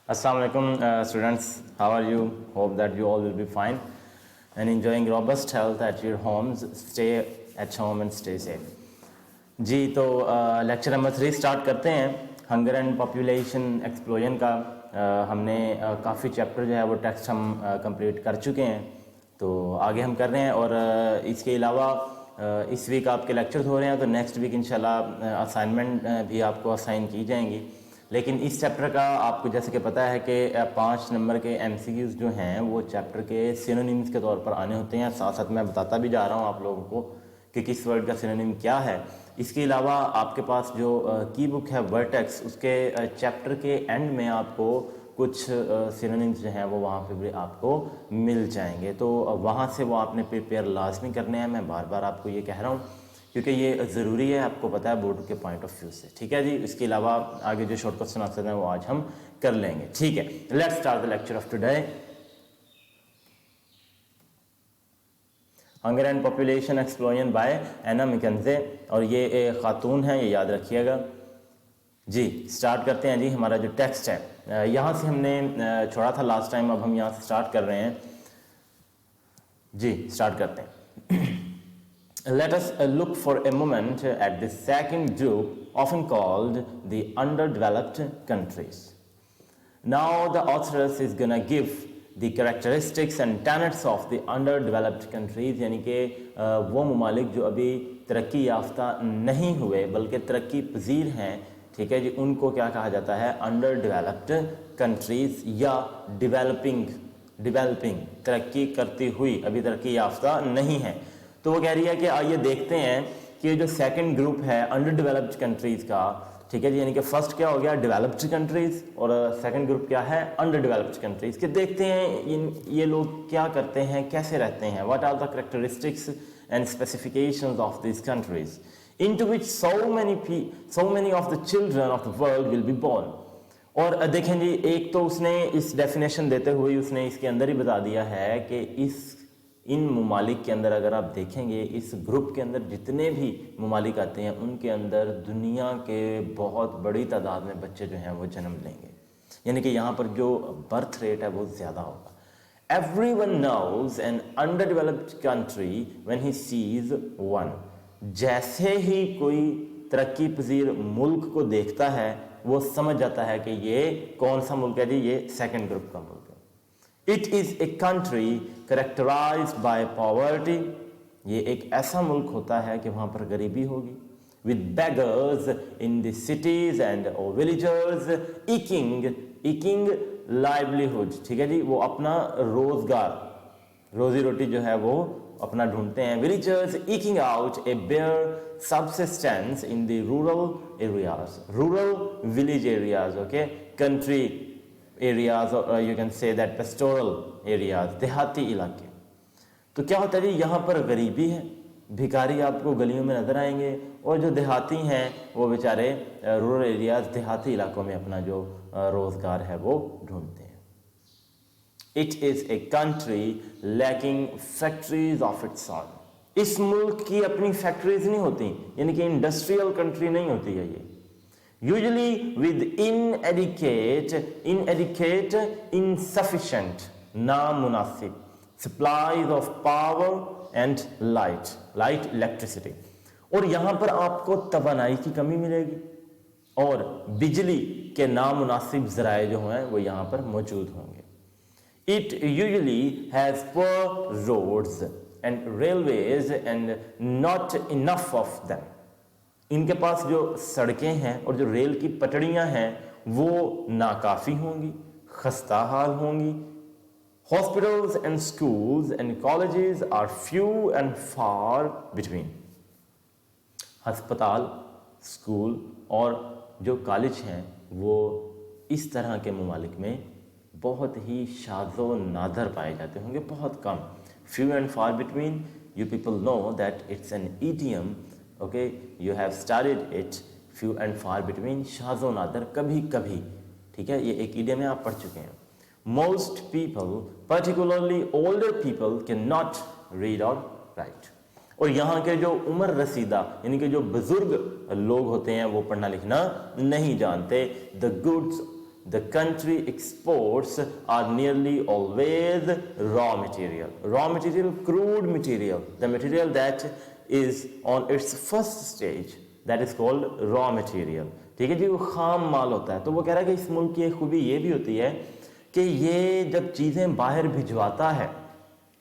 Assalamu alaikum, students. How are you? Hope that you all will be fine and enjoying robust health at your homes. Stay at home and stay safe. जी तो lecture number 3 start करते हैं। Hunger and population explosion का हमने काफ़ी chapter जो है वो text हम कंप्लीट कर चुके हैं, तो आगे हम कर रहे हैं। और इसके अलावा इस वीक आपके लेक्चर्स हो रहे हैं, तो नेक्स्ट वीक इंशाल्लाह असाइनमेंट भी आपको असाइन की जाएंगी। लेकिन इस चैप्टर का आपको जैसे कि पता है कि 5 नंबर के MCQs जो हैं वो चैप्टर के सिनोनिम्स के तौर पर आने होते हैं। साथ साथ मैं बताता भी जा रहा हूँ आप लोगों को कि किस वर्ड का सिनोनिम क्या है। इसके अलावा आपके पास जो की बुक है वर्टेक्स, उसके चैप्टर के एंड में आपको कुछ सिनोनिम्स जो हैं वो वहाँ पे भी आपको मिल जाएंगे, तो वहाँ से वो आपने प्रिपेयर लाजमी करने हैं। मैं बार बार आपको ये कह रहा हूँ क्योंकि ये ज़रूरी है, आपको पता है बोर्ड के पॉइंट ऑफ व्यू से। ठीक है जी। इसके अलावा आगे जो शॉर्ट क्वेश्चन आंसर हैं वो आज हम कर लेंगे। ठीक है, let's start the lecture of today. Hunger and population explosion by Anna McKenzie, और ये एक खातून है, ये याद रखिएगा जी। स्टार्ट करते हैं जी। हमारा जो टेक्स्ट है यहाँ से हमने छोड़ा था लास्ट टाइम, अब हम यहाँ से स्टार्ट कर रहे हैं जी। स्टार्ट करते हैं। Let us look for a moment at the second group, often called the underdeveloped countries. Now the author is gonna give the characteristics and tenets of the underdeveloped countries, यानी कि वो ममालिक जो अभी तरक्की याफ्ता नहीं हुए बल्कि तरक्की पजीर हैं। ठीक है जी, उनको क्या कहा जाता है? अंडरडेवलप्ड कंट्रीज या डेवलपिंग तरक्की करती हुई, अभी तरक्की याफ्ता नहीं है। तो वो कह रही है कि आइए देखते हैं कि जो सेकंड ग्रुप है अंडर डेवलप्ड कंट्रीज़ का, ठीक है जी, यानी कि फर्स्ट क्या हो गया डेवलप्ड कंट्रीज़ और सेकंड ग्रुप क्या है अंडर डेवलप्ड कंट्रीज़, के देखते हैं ये लोग क्या करते हैं, कैसे रहते हैं। What are the characteristics and specifications of this countries into which so many of the children of the world will be born. और देखें जी, एक तो उसने इस डेफिनेशन देते हुए उसने इसके अंदर ही बता दिया है कि इन ममालिक के अंदर अगर आप देखेंगे, इस ग्रुप के अंदर जितने भी ममालिक आते हैं उनके अंदर दुनिया के बहुत बड़ी तादाद में बच्चे जो हैं वो जन्म लेंगे, यानी कि यहाँ पर जो बर्थ रेट है वो ज़्यादा होगा। Everyone knows an underdeveloped country when he sees one। जैसे ही कोई तरक्की पजीर मुल्क को देखता है वो समझ जाता है कि ये कौन सा मुल्क है जी, ये सेकेंड ग्रुप का मुल्क है। It is a country characterized by poverty। ये एक ऐसा मुल्क होता है कि वहाँ पर गरीबी होगी। With beggars in the cities and villagers eking livelihood। ठीक है जी, वो अपना रोजगार, रोजी रोटी जो है वो अपना ढूंढते हैं। Villagers eking out a bare subsistence in the rural village areas, okay, country areas, or you can say that pastoral areas, देहाती इलाके। तो क्या होता है जी, यहाँ पर गरीबी है, भिखारी आपको गलियों में नजर आएंगे, और जो देहाती हैं वो बेचारे रूरल एरियाज, देहाती इलाकों में अपना जो रोजगार है वो ढूंढते हैं। It is a country lacking factories of its own. इस मुल्क की अपनी फैक्ट्रीज नहीं होती, यानी कि इंडस्ट्रियल कंट्री नहीं होती है ये। Usually with inadequate, insufficient, नामुनासिब supplies of power and light electricity। और यहाँ पर आपको तवानाई की कमी मिलेगी और बिजली के नामुनासिब ज़राए जो हैं वो यहाँ पर मौजूद होंगे। It usually has poor roads and railways and not enough of them। इनके पास जो सड़कें हैं और जो रेल की पटड़ियां हैं वो नाकाफ़ी होंगी, खस्ता हाल होंगी। Hospitals and schools and colleges are few and far between. अस्पताल, स्कूल और जो कॉलेज हैं वो इस तरह के ममालिक में बहुत ही शाज़ो नादर पाए जाते होंगे, बहुत कम। Few and far between, you people know that it's an idiom, okay, you have studied it. Few and far between, शाज़ो नादर, कभी कभी। ठीक है, ये एक इडियम है, आप पढ़ चुके हैं। Most people, particularly older people, can not read or write. और यहाँ के जो उम्र रसीदा यानी कि जो बुजुर्ग लोग होते हैं वो पढ़ना लिखना नहीं जानते। The goods the country exports are nearly always raw material. Raw material, crude material, the material that is on its first stage, that is called raw material. ठीक है जी, वो खाम माल होता है। तो वो कह रहा है कि इस मुल्क की एक खूबी ये भी होती है कि ये जब चीज़ें बाहर भिजवाता है,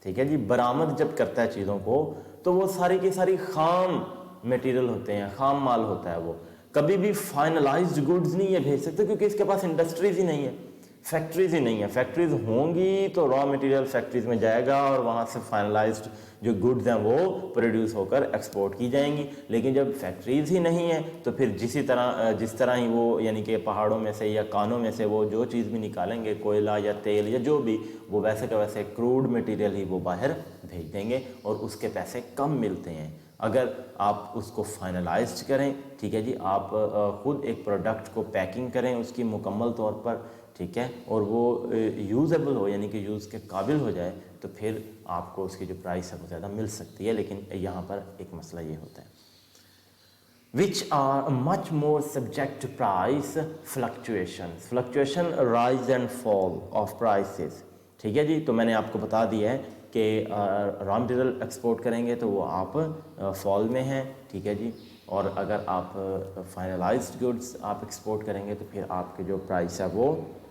ठीक है जी, बरामद जब करता है चीज़ों को, तो वो सारी की सारी खाम मटेरियल होते हैं, खाम माल होता है। वो कभी भी फाइनलाइज्ड गुड्स नहीं है भेज सकते, क्योंकि इसके पास इंडस्ट्रीज ही नहीं है, फैक्ट्रीज ही नहीं है। फैक्ट्रीज होंगी तो रॉ मटेरियल फैक्ट्रीज में जाएगा और वहाँ से फाइनलाइज्ड जो गुड्स हैं वो प्रोड्यूस होकर एक्सपोर्ट की जाएंगी। लेकिन जब फैक्ट्रीज ही नहीं है तो फिर जिस तरह ही वो यानी कि पहाड़ों में से या कानों में से वो जो चीज़ भी निकालेंगे, कोयला या तेल या जो भी, वो वैसे का वैसे क्रूड मटेरियल ही वो बाहर भेज देंगे और उसके पैसे कम मिलते हैं। अगर आप उसको फाइनलाइज्ड करें, ठीक है जी, आप खुद एक प्रोडक्ट को पैकिंग करें उसकी मुकम्मल तौर पर, ठीक है, और वो यूज़ेबल हो यानी कि यूज़ के काबिल हो जाए, तो फिर आपको उसकी जो प्राइस है वो ज़्यादा मिल सकती है। लेकिन यहाँ पर एक मसला ये होता है, which are much more subject to price fluctuation rise and fall of prices। ठीक है जी, तो मैंने आपको बता दिया है कि रॉ मटेरियल एक्सपोर्ट करेंगे तो वो आप फॉल में हैं, ठीक है जी, और अगर आप फाइनलाइज्ड गुड्स आप एक्सपोर्ट करेंगे तो फिर आपकी जो प्राइस है वो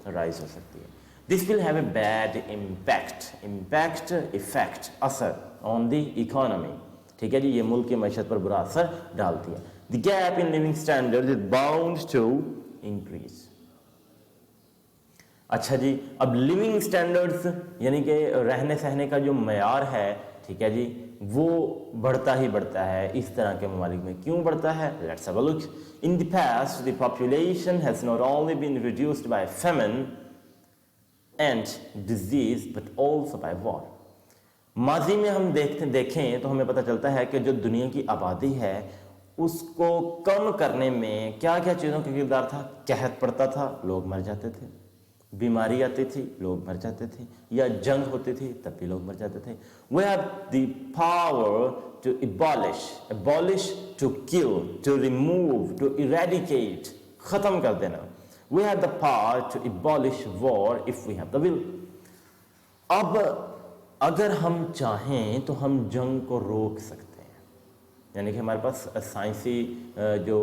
राइज हो सकती है। This will have a bad impact effect असर ऑन द इकोनॉमी। ठीक है जी, ये मुल्क की मैशत पर बुरा असर डालती है। The gap in living standard is bound to increase. अच्छा जी, अब लिविंग स्टैंडर्ड्स यानी कि रहने सहने का जो मयार है, ठीक है जी, वो बढ़ता ही बढ़ता है इस तरह के ममालिक में। क्यों बढ़ता है? Let's have a look. In the past the population has not only been reduced by famine and disease but also by war. माजी में हम देखें तो हमें पता चलता है कि जो दुनिया की आबादी है उसको कम करने में क्या क्या चीज़ों का किरदार था। कहत पड़ता था, लोग मर जाते थे, बीमारी आती थी, लोग मर जाते थे, या जंग होती थी तब भी लोग मर जाते थे। We have the power to abolish, to kill, to remove, to eradicate, खत्म कर देना। We have the power to abolish war if we have the will. अब अगर हम चाहें तो हम जंग को रोक सकते हैं, यानी कि हमारे पास साइंसी जो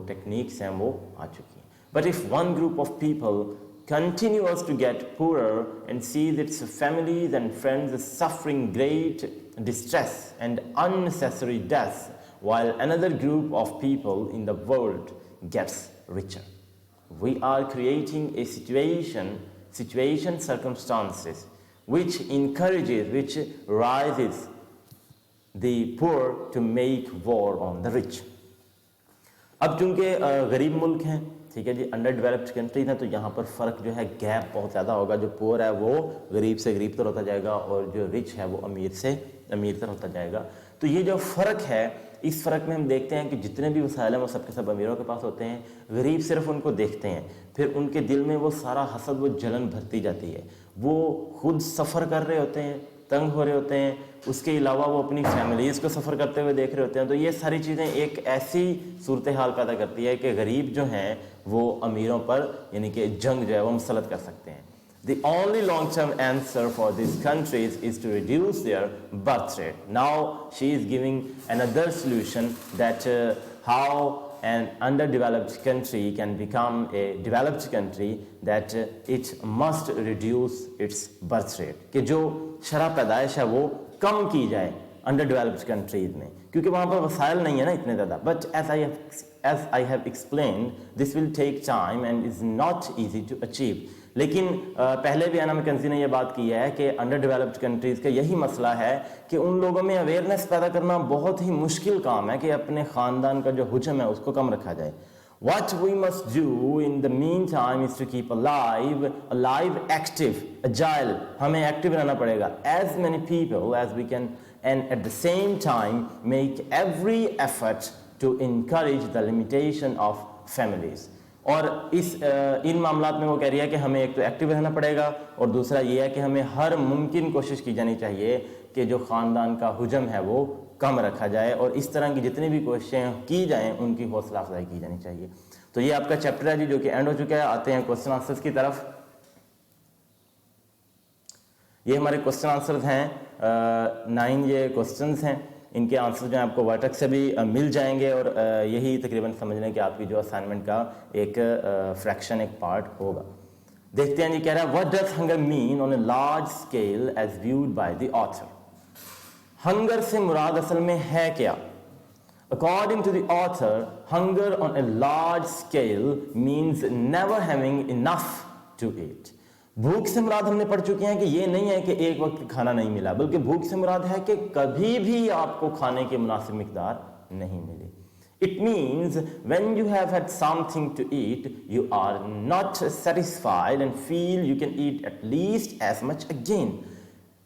टेक्निक्स हैं वो आ चुकी हैं। But if one group of people continues to get poorer and sees its families and friends suffering great distress and unnecessary death, while another group of people in the world gets richer, we are creating a circumstances which rises the poor to make war on the rich। अब चूंकि गरीब मुल्क हैं, ठीक है जी, under developed countries हैं, तो यहाँ पर फ़र्क जो है गैप बहुत ज़्यादा होगा। जो पुअर है वो गरीब से गरीब तर होता जाएगा और जो रिच है वो अमीर से अमीर तर होता जाएगा। तो ये जो फ़र्क है, इस फ़र्क में हम देखते हैं कि जितने भी वसाइल हैं वो सबके सब अमीरों के पास होते हैं, गरीब सिर्फ उनको देखते हैं, फिर उनके दिल में वो सारा हसद, वो जलन भरती जाती है। वो खुद सफ़र कर रहे होते हैं, तंग हो रहे होते हैं, उसके अलावा वो अपनी फैमिलीज़ को सफ़र करते हुए देख रहे होते हैं। तो ये सारी चीज़ें एक ऐसी सूरत हाल पैदा करती है कि गरीब जो हैं वो अमीरों पर यानी कि जंग जो है वो मुसलत कर सकते हैं। The only long-term answer for these countries is to reduce their birth rate. Now she is giving another solution that how an underdeveloped country can become a developed country, that it must reduce its birth rate। कि जो शरह पैदाइश है वो कम की जाए under developed countries में, क्योंकि वहाँ पर वसाइल नहीं है ना इतने ज़्यादा। But as I have explained, this will take time and is not easy to achieve। लेकिन पहले भी एना मैकेंजी ने यह बात की है कि अंडर डेवलप्ड कंट्रीज़ का यही मसला है कि उन लोगों में अवेयरनेस पैदा करना बहुत ही मुश्किल काम है कि अपने ख़ानदान का जो हुजम है उसको कम रखा जाए। What we must do in the meantime is to keep alive, active, agile। हमें एक्टिव रहना पड़ेगा, as many people as we can, and at the same time make every effort to encourage the limitation of families। और इन मामलात में वो कह रही है कि हमें एक तो एक्टिव रहना पड़ेगा और दूसरा ये है कि हमें हर मुमकिन कोशिश की जानी चाहिए कि जो ख़ानदान का हुजम है वो कम रखा जाए, और इस तरह की जितनी भी कोशिशें की जाएं उनकी हौसला अफजाई की जानी चाहिए। तो ये आपका चैप्टर है जी जो कि एंड हो चुका है। आते हैं क्वेश्चन आंसर्स की तरफ। ये हमारे क्वेश्चन आंसर्स हैं, 9 ये क्वेश्चंस हैं। इनके आंसर जो है आपको वर्टेक्स से भी मिल जाएंगे और यही तकरीबन समझ लें कि आपकी जो असाइनमेंट का एक फ्रैक्शन, एक पार्ट होगा। देखते हैं जी, कह रहा है what does hunger mean on a large scale as viewed by the author. Hunger से मुराद असल में है क्या? According to the author, hunger on a large scale means never having enough to eat. भूख से मुराद हमने पढ़ चुके हैं कि ये नहीं है कि एक वक्त खाना नहीं मिला, बल्कि भूख से मुराद है कि कभी भी आपको खाने की मुनासिब मिकदार नहीं मिली। It means when you have had something to eat, you are not satisfied and feel you can eat at least as much again.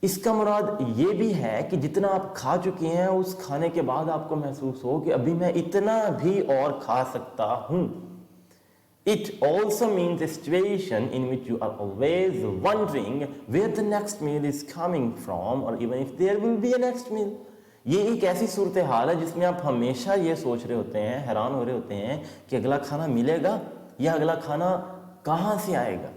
इसका मुराद ये भी है कि जितना आप खा चुके हैं उस खाने के बाद आपको महसूस हो कि अभी मैं इतना भी और खा सकता हूं। It also means a situation in which you are always wondering where the next meal is coming from or even if there will be a next meal. ये एक ऐसी सूरत हाल है जिसमें आप हमेशा ये सोच रहे होते हैं, हैरान हो रहे होते हैं कि अगला खाना मिलेगा या अगला खाना कहां से आएगा।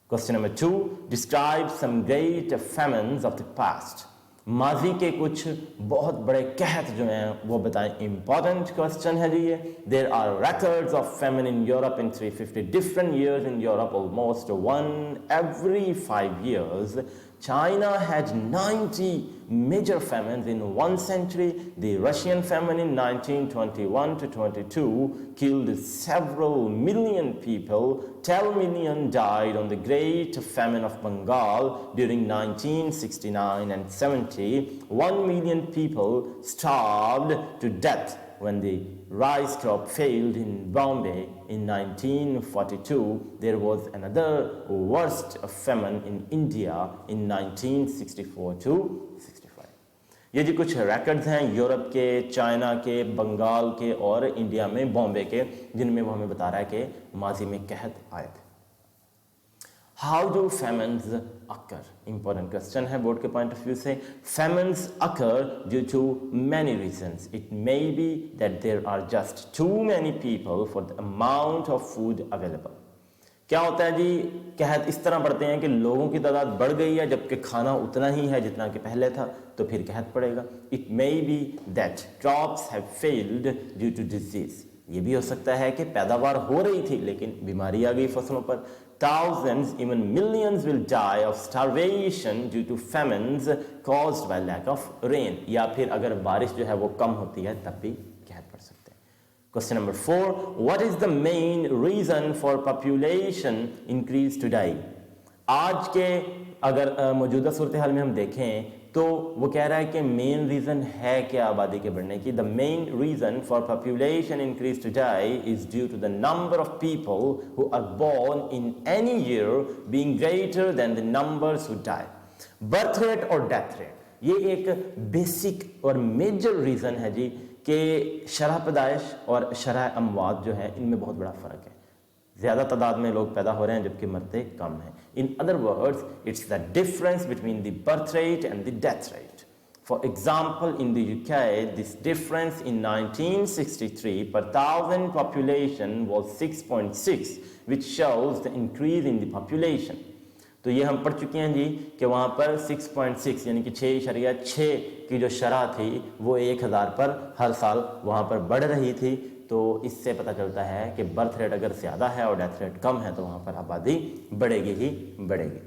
Question number 2, describe some great famines of the past. माजी के कुछ बहुत बड़े कहत जो हैं वो बताएं। इंपॉर्टेंट क्वेश्चन है जी ये। There are records of famine in Europe in 350 different years in Europe, almost one every 5 years. China had 90 major famines in 1 century. The Russian famine in 1921 to 22 killed several million people. 12 million died on the Great Famine of Bengal during 1969 and 70. 1 million people starved to death when the rice crop failed in Bombay in 1942. There was another worst famine in India in 1964 to 65. ये जी कुछ records हैं Europe के, China के, बंगाल के और India में बॉम्बे के, जिनमें वो हमें बता रहा है कि माजी में कहत आए थे। How do famines occur? Important question है बोर्ड के पॉइंट ऑफ व्यू से। Famines occur due to many reasons. It may be that there are just too many people for the amount of food available. क्या होता है जी, कहत इस तरह पढ़ते हैं कि लोगों की तादाद बढ़ गई है जबकि खाना उतना ही है जितना कि पहले था, तो फिर कहत पड़ेगा। It may be that crops have failed due to disease. ये भी हो सकता है कि पैदावार हो रही थी लेकिन बीमारी आ गई फसलों पर। Thousands, even millions will die of starvation due to famines caused by lack of rain. या फिर अगर बारिश जो है वो कम होती है तब भी कहत पड़ सकते हैं। Question number 4, what is the main reason for population increase today? आज के अगर मौजूदा सूरत हाल में हम देखें तो वो कह रहा है कि मेन रीज़न है क्या आबादी के बढ़ने की। The main reason for population increase today is due to the number of people who are born in any year being greater than the numbers who die. Birth rate और death rate, ये एक basic और major reason है जी कि शरह पैदाइश और शरह अमवात जो है इनमें बहुत बड़ा फ़र्क है। ज़्यादा तादाद में लोग पैदा हो रहे हैं जबकि मरते कम हैं। In other words, it's the difference between the birth rate and the death rate. For example, in the UK, this difference in 1963 per thousand population was 6.6, which shows the increase in the population. तो ये हम पढ़ चुके हैं जी कि वहाँ पर 6.6 यानी कि 6.6 की जो शरह थी वो 1000 पर हर साल वहाँ पर बढ़ रही थी। तो इससे पता चलता है कि बर्थ रेट अगर ज़्यादा है और डेथ रेट कम है तो वहाँ पर आबादी बढ़ेगी ही बढ़ेगी।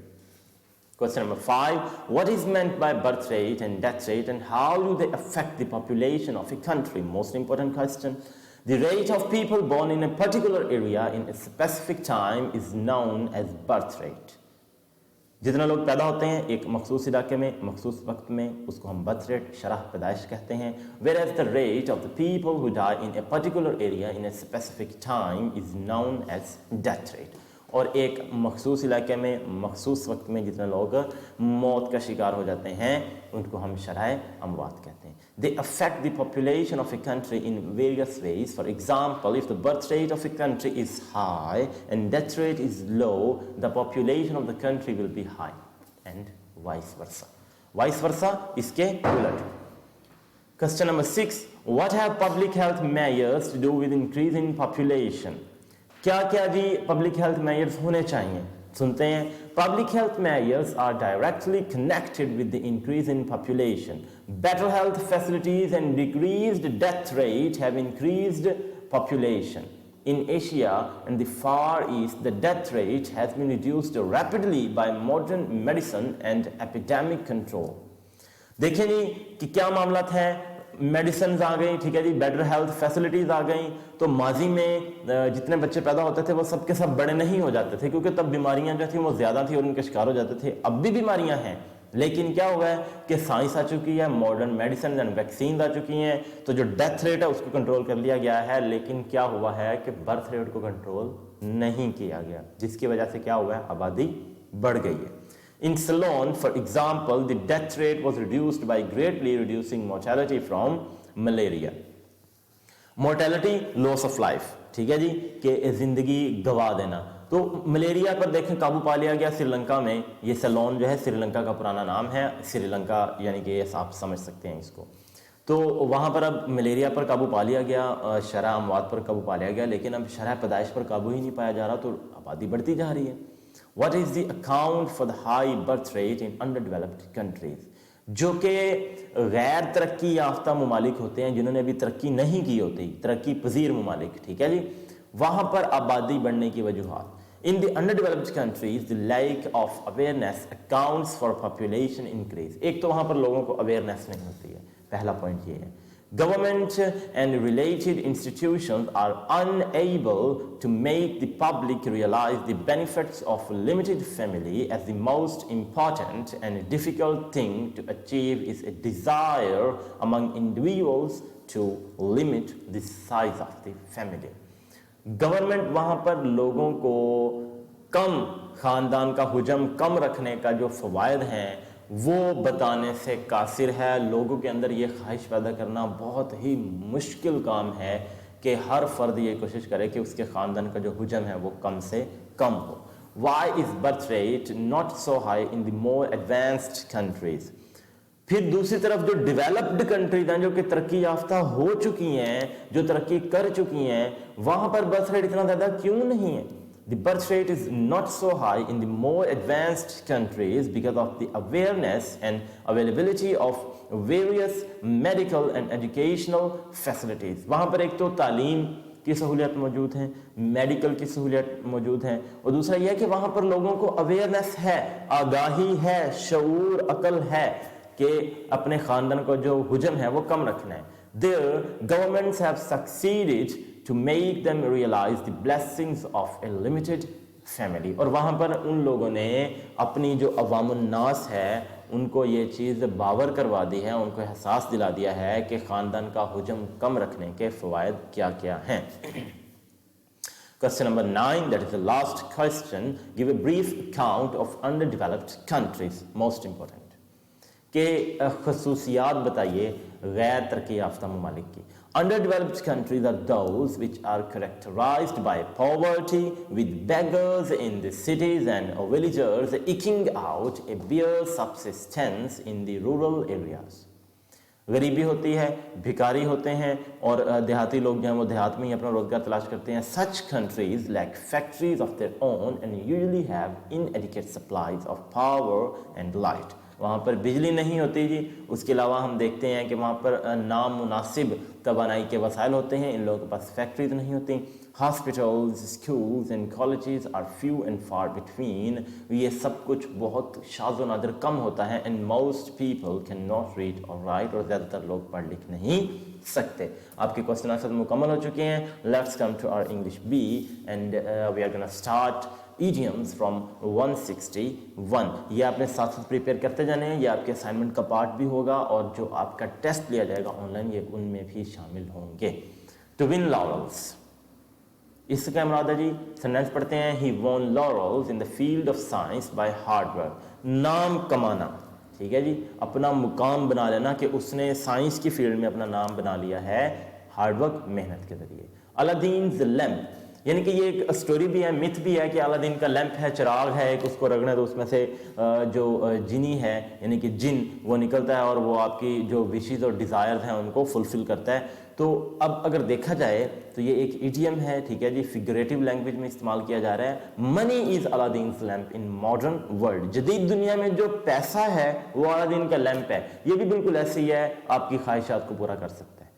Question number 5, what is meant by birth rate and death rate and how do they affect the population of a country? Most important question. The rate of people born in a particular area in a specific time is known as birth rate. जितना लोग पैदा होते हैं एक मखसूस इलाके में मखसूस वक्त में उसको हम बर्थ रेट शरह पैदाइश कहते हैं। Whereas the rate of the people who die in a particular area in a specific time is known as death rate. और एक मखसूस इलाके में मखसूस वक्त में जितने लोग मौत का शिकार हो जाते हैं उनको हम शरह अमवात कहते हैं। They affect the population of a country in various ways. For example, if the birth rate of a country is high and death rate is low, the population of the country will be high and vice versa. Vice versa इसके उलट। Question number 6, what have public health measures to do with increase in population? क्या क्या जी public health measures होने चाहिए? सुनते हैं। Public health measures are directly connected with the increase in population. Better health facilities and decreased death rate have increased population. In Asia and the Far East, the death rate has been reduced rapidly by modern medicine and epidemic control. देखिए जी कि क्या मामला है, medicine आ गई, ठीक है जी, better health facilities आ गई, तो माजी में जितने बच्चे पैदा होते थे वो सब के सब बड़े नहीं हो जाते थे, क्योंकि तब बीमारियां जो थी वो ज्यादा थी और उनके शिकार हो जाते थे। अब भी बीमारियां हैं, लेकिन क्या हुआ है कि साइंस आ चुकी है, मॉडर्न मेडिसिन एंड वैक्सीन आ चुकी हैं, तो जो डेथ रेट है उसको कंट्रोल कर लिया गया है। लेकिन क्या हुआ है कि बर्थ रेट को कंट्रोल नहीं किया गया, जिसकी वजह से क्या हुआ है, आबादी बढ़ गई है। In Ceylon, for example, the death rate was reduced by greatly reducing mortality from malaria. Mortality, loss of life, ठीक है जी, कि जिंदगी गवा देना। तो मलेरिया पर देखें काबू पा लिया गया श्रीलंका में। ये सेलोन जो है श्रीलंका का पुराना नाम है, श्रीलंका यानी कि आप समझ सकते हैं इसको। तो वहाँ पर अब मलेरिया पर काबू पा लिया गया, शरह अमवात पर काबू पा लिया गया, लेकिन अब शरह पैदाइश पर काबू ही नहीं पाया जा रहा, तो आबादी बढ़ती जा रही है। What is the account for the high birth rate in underdeveloped countries? जो कि गैर तरक्की याफ्ता ममालिक होते हैं, जिन्होंने अभी तरक्की नहीं की होती, तरक्की पजीर ममालिक, ठीक है जी, वहाँ पर आबादी बढ़ने की वजूहात। In the underdeveloped countries, the lack of awareness accounts for population increase. एक तो वहाँ पर लोगों को अवेयरनेस नहीं होती है, पहला पॉइंट ये है। Government and related institutions are unable to make the public realize the benefits of limited family, as the most important and difficult thing to achieve is a desire among individuals to limit the size of the family. Government वहाँ पर लोगों को कम ख़ानदान का हुजम कम रखने का जो फ़वायद हैं वो बताने से कासिर है। लोगों के अंदर ये ख्वाहिश पैदा करना बहुत ही मुश्किल काम है कि हर फर्द ये कोशिश करे कि उसके ख़ानदान का जो हुजम है वो कम से कम हो। Why is birth rate not so high in the more advanced countries? फिर दूसरी तरफ जो डेवलप्ड कंट्रीज हैं, जो कि तरक्की याफ्ता हो चुकी हैं, जो तरक्की कर चुकी हैं, वहां पर बर्थ रेट इतना ज़्यादा क्यों नहीं है? The birth rate is not so high in the more advanced countries because of the awareness and availability of various medical and educational facilities. वहाँ पर एक तो तालीम की सहूलियत मौजूद हैं, मेडिकल की सहूलियत मौजूद हैं, और दूसरा यह है कि वहाँ पर लोगों को अवेयरनेस है, आगाही है, शऊर अकल है कि अपने ख़ानदान को जो हुजम है वो कम रखना है। Their governments have succeeded to make them realize the blessings of a limited family. और वहाँ पर उन लोगों ने अपनी जो अवामुन्नास है उनको ये चीज़ बावर करवा दी है, उनको एहसास दिला दिया है कि ख़ानदान का हुजम कम रखने के फ़वायद क्या क्या हैं। Question number 9, that is the last question. Give a brief account of underdeveloped countries. Most important. के खसूसियात बताइए गैर तरक्की याफ्ता ममालिक की। Underdeveloped countries are those which are characterized by poverty, with beggars in the cities and villagers eking out a bare subsistence in the rural areas. गरीबी होती है, भिखारी होते हैं, और देहाती लोग जो हैं वो देहात में ही अपना रोजगार तलाश करते हैं। Such countries lack factories of their own and usually have inadequate supplies of power and light. वहाँ पर बिजली नहीं होती जी, उसके अलावा हम देखते हैं कि वहाँ पर नामुनासिब तवानाई के वसाइल होते हैं, इन लोगों के पास फैक्ट्रीज नहीं होती। Hospitals, schools and colleges are few and far between. ये सब कुछ बहुत शाज़ो नादिर कम होता है। And most people can not read or write, और ज़्यादातर लोग पढ़ लिख नहीं सकते। आपके क्वेश्चन आंसर मुकम्मल हो चुके हैं। Let's come to our English B and we are gonna start idioms from 161। ये आपने साथ साथ प्रिपेयर करते जाने हैं, ये आपके असाइनमेंट का पार्ट भी होगा, और जो आपका टेस्ट लिया जाएगा ऑनलाइन ये उनमें भी शामिल होंगे। टू विन लॉरल्स, इससे क्या मुराद है जी? सेंटेंस पढ़ते हैं। He won laurels in the field of science by hard work. नाम कमाना, ठीक है जी, अपना मुकाम बना लेना कि उसने साइंस की फील्ड में अपना नाम बना लिया है हार्ड वर्क, मेहनत के जरिए। अलादीन्स लैम्प, यानी कि ये एक स्टोरी भी है, मिथ भी है कि अलादीन का लैंप है, चिराग है एक, उसको रगड़े तो उसमें से जो जिनी है यानी कि जिन वो निकलता है और वो आपकी जो विशेज़ और डिज़ायर्स हैं उनको फुलफिल करता है। तो अब अगर देखा जाए तो ये एक इडियम है, ठीक है जी, फिगरेटिव लैंग्वेज में इस्तेमाल किया जा रहा है। Money is Aladdin's lamp in modern world, जदीद दुनिया में जो पैसा है वो अलादीन का लैंप है। ये भी बिल्कुल ऐसे ही है, आपकी ख्वाहिशात को पूरा कर सकता है।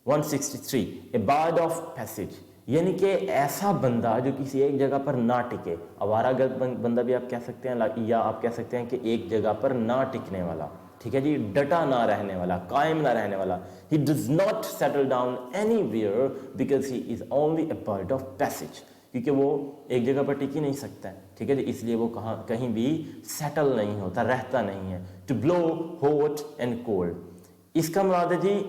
163 ए बर्ड ऑफ पैसेज, यानी कि ऐसा बंदा जो किसी एक जगह पर ना टिके, आवारागर्द बंदा भी आप कह सकते हैं, या आप कह सकते हैं कि एक जगह पर ना टिकने वाला, ठीक है जी, डटा ना रहने वाला, कायम ना रहने वाला। He does not settle down anywhere because he is only A bird of passage, क्योंकि वो एक जगह पर टिक ही नहीं सकता है, ठीक है जी, इसलिए वो कहीं भी सेटल नहीं होता, रहता नहीं है। To blow hot and cold, इसका मुराद है जी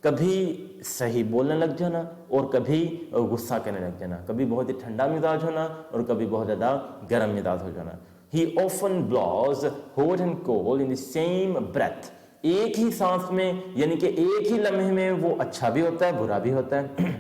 कभी सही बोलने लग जाना और कभी गुस्सा करने लग जाना, कभी बहुत ही ठंडा मिजाज होना और कभी बहुत ज़्यादा गर्म मिजाज हो जाना। He often blows hot and cold in the same breath, एक ही सांस में, यानी कि एक ही लम्हे में वो अच्छा भी होता है बुरा भी होता है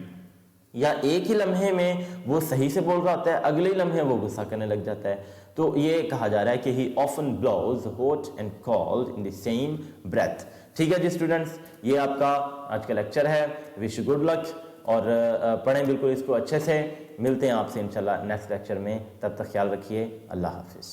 या एक ही लम्हे में वो सही से बोल रहा होता है, अगले ही लम्हे वो गुस्सा करने लग जाता है। तो ये कहा जा रहा है कि he often blows hot and cold in the same breath। ठीक है जी स्टूडेंट्स, ये आपका आज का लेक्चर है। विश यू गुड लक और पढ़ें बिल्कुल इसको अच्छे से। मिलते हैं आपसे इंशाल्लाह नेक्स्ट लेक्चर में, तब तक ख्याल रखिए। अल्लाह हाफिज़।